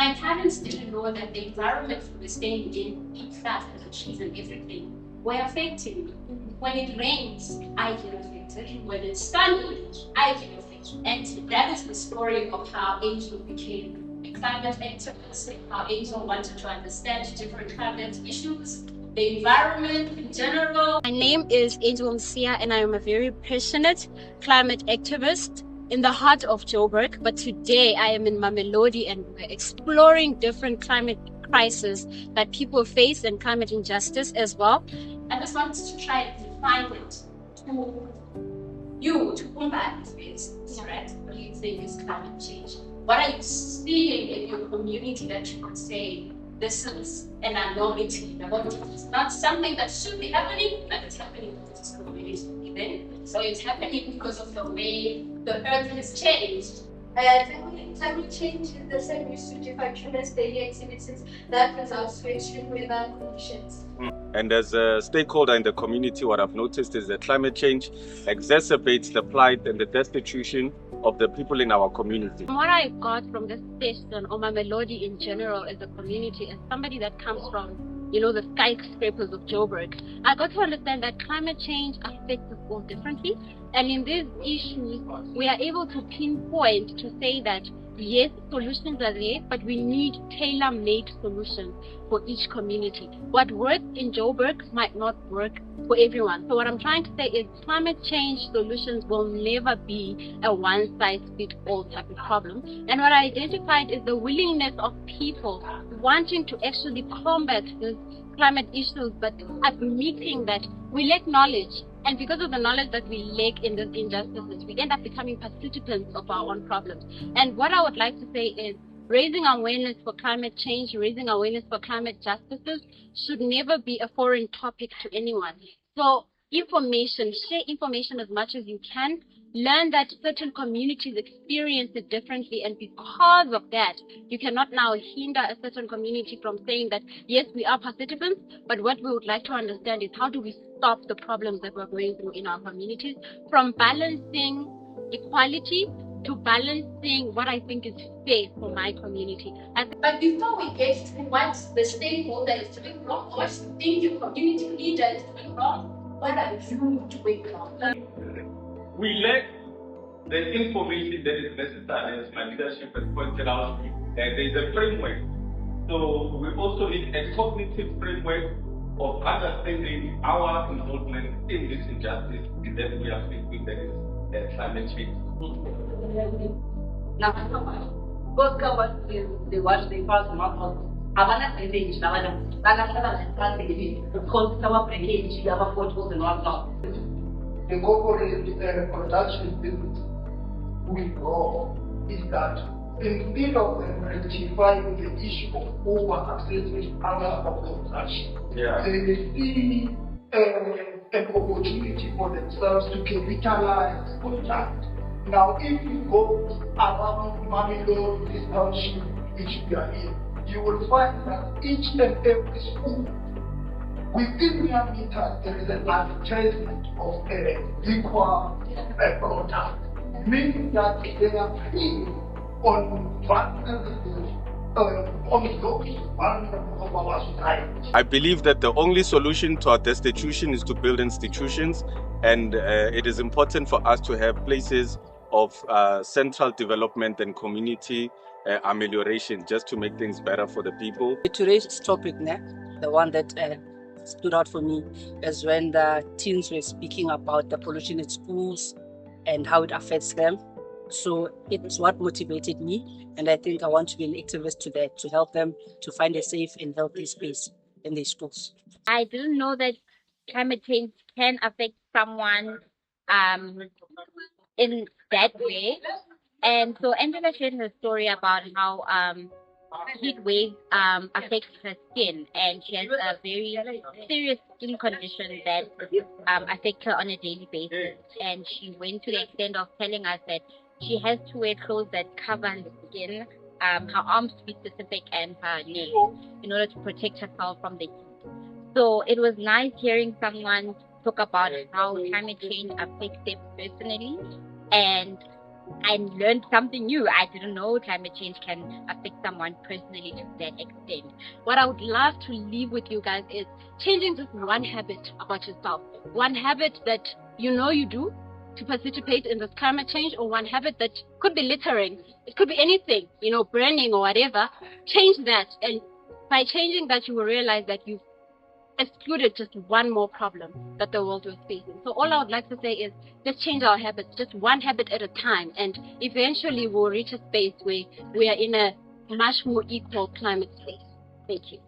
My parents didn't know that the environment we were staying in, eat fat and cheese and everything, were affecting me. When it rains, I get affected. When it's sunny, I get affected. And that is the story of how Angel became a climate activist, how Angel wanted to understand different climate issues, the environment in general. My name is Angel Msia, and I am a very passionate climate activist in the heart of Joburg. But today I am in Mamelodi, and we're exploring different climate crises that people face and climate injustice as well. I just wanted to try and define it to you, to combat this, right? What do you think is climate change? What are you seeing in your community that you could say, this is an anomaly? It's not something that should be happening, but it's happening because this community even. So it's happening because of the way the earth has changed. Climate change is the same used to define humans' daily activities that results to extreme weather conditions. And as a stakeholder in the community, what I've noticed is that climate change exacerbates the plight and the destitution of the people in our community. What I got from this station, or Mamelodi in general as a community, as somebody that comes from, the skyscrapers of Joburg, I got to understand that climate change affects us all differently. And in these issues, we are able to pinpoint to say that yes, solutions are there, but we need tailor-made solutions for each community. What works in Joburg might not work for everyone. So what I'm trying to say is climate change solutions will never be a one-size-fits-all type of problem. And what I identified is the willingness of people wanting to actually combat these climate issues, but admitting that we lack knowledge. And because of the knowledge that we lack in these injustices, we end up becoming participants of our own problems. And what I would like to say is raising awareness for climate change, raising awareness for climate justices should never be a foreign topic to anyone. So share information as much as you can. Learn that certain communities experience it differently, and because of that, you cannot now hinder a certain community from saying that, yes, we are participants, but what we would like to understand is how do we stop the problems that we're going through in our communities, from balancing equality to balancing what I think is fair for my community. But before we get to what the stakeholder is doing wrong, what you think your community leader is doing wrong, what are you doing wrong? We lack the information that is necessary, as my leadership has pointed out, and there's a framework. So we also need a cognitive framework of understanding our involvement in this injustice that we are facing, that is climate change. Now, both governments, they watch the first month. Abana package, because our package, our photos and whatnot. The corporate production business will grow is that instead of rectifying the issue of over-accessing other of the production, they see an opportunity for themselves to capitalize on that. Now, if you go around Mamelodi, this township, which we are in, you will find that each and every school within their meters, there is an advertisement of equal product, meaning that they are free on of our society. I believe that the only solution to our destitution is to build institutions, and it is important for us to have places of central development and community amelioration, just to make things better for the people. Today's topic, the one that stood out for me is when the teens were speaking about the pollution in schools and how it affects them. So it's what motivated me, and I think I want to be an activist today to help them to find a safe and healthy space in their schools. I didn't know that climate change can affect someone in that way. And so Angela shared her story about how heat waves affect her skin, and she has a very serious skin condition that affects her on a daily basis. And she went to the extent of telling us that she has to wear clothes that cover her skin, her arms to be specific, and her legs, in order to protect herself from the heat. So it was nice hearing someone talk about how climate change affects them personally, and I learned something new. I didn't know climate change can affect someone personally to that extent. What I would love to leave with you guys is changing just one habit about yourself. One habit that you do to participate in this climate change, or one habit that could be littering. It could be anything, burning or whatever. Change that. And by changing that, you will realize that you've excluded just one more problem that the world was facing. So all I would like to say is let's change our habits, just one habit at a time, and eventually we'll reach a space where we are in a much more equal climate space. Thank you.